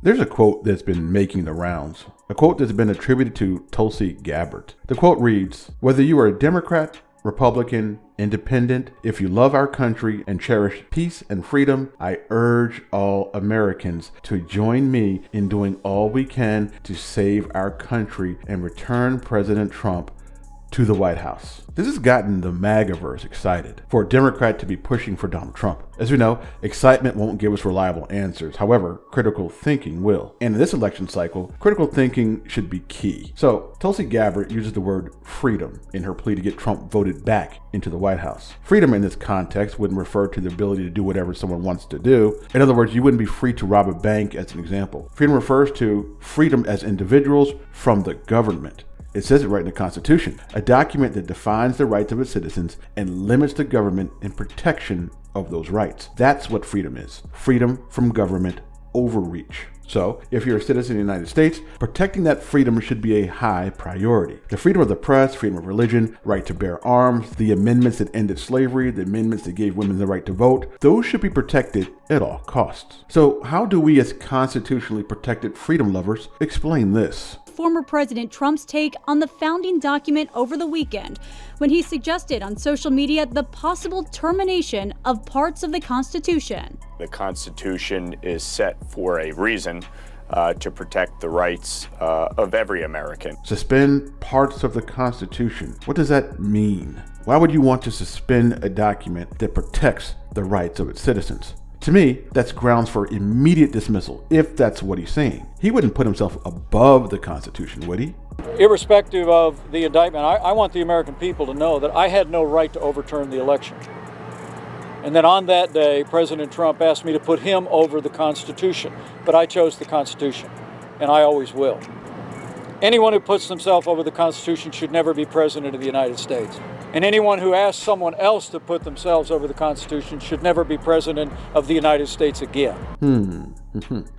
There's a quote that's been making the rounds, a quote that's been attributed to Tulsi Gabbard. The quote reads, "Whether you are a Democrat, Republican, Independent, if you love our country and cherish peace and freedom, I urge all Americans to join me in doing all we can to save our country and return President Trump to the White House." This has gotten the MAGAverse excited for a Democrat to be pushing for Donald Trump. As we know, excitement won't give us reliable answers. However, critical thinking will. And in this election cycle, critical thinking should be key. So, Tulsi Gabbard uses the word freedom in her plea to get Trump voted back into the White House. Freedom in this context wouldn't refer to the ability to do whatever someone wants to do. In other words, you wouldn't be free to rob a bank as an example. Freedom refers to freedom as individuals from the government. It says it right in the Constitution, a document that defines the rights of its citizens and limits the government in protection of those rights. That's what freedom is. Freedom from government overreach. So, if you're a citizen of the United States, protecting that freedom should be a high priority. The freedom of the press, freedom of religion, right to bear arms, the amendments that ended slavery, the amendments that gave women the right to vote, those should be protected at all costs. So, how do we as constitutionally protected freedom lovers explain this? Former President Trump's take on the founding document over the weekend when he suggested on social media the possible termination of parts of the Constitution. The Constitution is set for a reason, to protect the rights of every American. Suspend parts of the Constitution. What does that mean? Why would you want to suspend a document that protects the rights of its citizens? To me, that's grounds for immediate dismissal, if that's what he's saying. He wouldn't put himself above the Constitution, would he? Irrespective of the indictment, I want the American people to know that I had no right to overturn the election. And then on that day, President Trump asked me to put him over the Constitution. But I chose the Constitution, and I always will. Anyone who puts themselves over the Constitution should never be President of the United States. And anyone who asks someone else to put themselves over the Constitution should never be President of the United States again.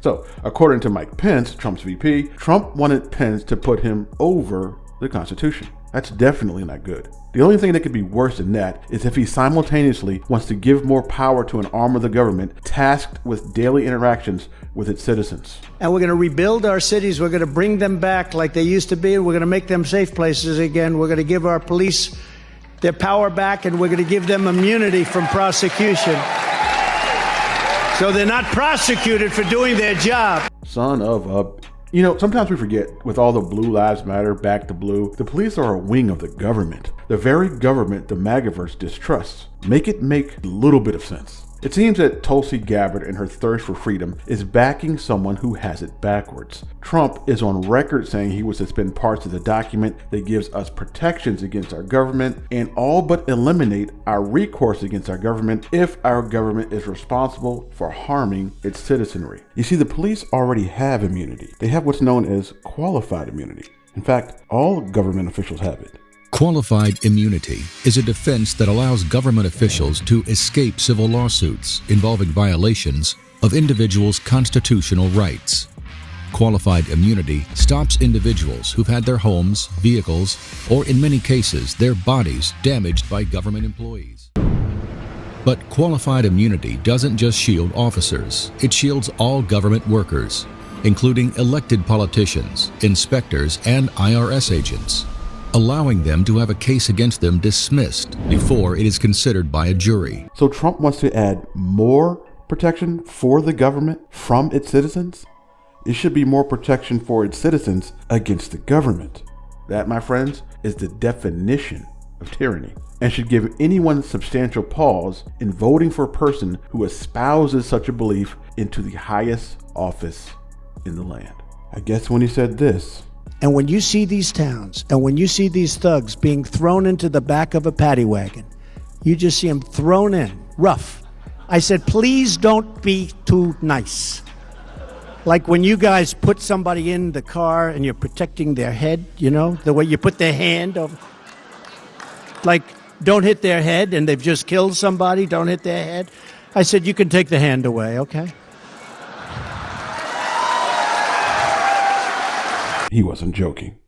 So, according to Mike Pence, Trump's VP, Trump wanted Pence to put him over the Constitution. That's definitely not good. The only thing that could be worse than that is if he simultaneously wants to give more power to an arm of the government tasked with daily interactions with its citizens. And we're going to rebuild our cities. We're going to bring them back like they used to be. We're going to make them safe places again. We're going to give our police their power back, and we're going to give them immunity from prosecution. So they're not prosecuted for doing their job. Son of a... You know, sometimes we forget, with all the Blue Lives Matter, Back to Blue, the police are a wing of the government. The very government the MAGAverse distrusts. Make it make a little bit of sense. It seems that Tulsi Gabbard and her thirst for freedom is backing someone who has it backwards. Trump is on record saying he would suspend parts of the document that gives us protections against our government and all but eliminate our recourse against our government if our government is responsible for harming its citizenry. You see, the police already have immunity. They have what's known as qualified immunity. In fact, all government officials have it. Qualified immunity is a defense that allows government officials to escape civil lawsuits involving violations of individuals' constitutional rights. Qualified immunity stops individuals who've had their homes, vehicles, or in many cases, their bodies damaged by government employees. But qualified immunity doesn't just shield officers, it shields all government workers, including elected politicians, inspectors, and IRS agents, allowing them to have a case against them dismissed before it is considered by a jury. So Trump wants to add more protection for the government from its citizens? It should be more protection for its citizens against the government. That, my friends, is the definition of tyranny, and should give anyone substantial pause in voting for a person who espouses such a belief into the highest office in the land. I guess when he said this, and when you see these towns, and when you see these thugs being thrown into the back of a paddy wagon, you just see them thrown in, rough. I said, please don't be too nice. Like when you guys put somebody in the car and you're protecting their head, you know, the way you put their hand over. Like, don't hit their head, and they've just killed somebody, don't hit their head. I said, you can take the hand away, okay? He wasn't joking.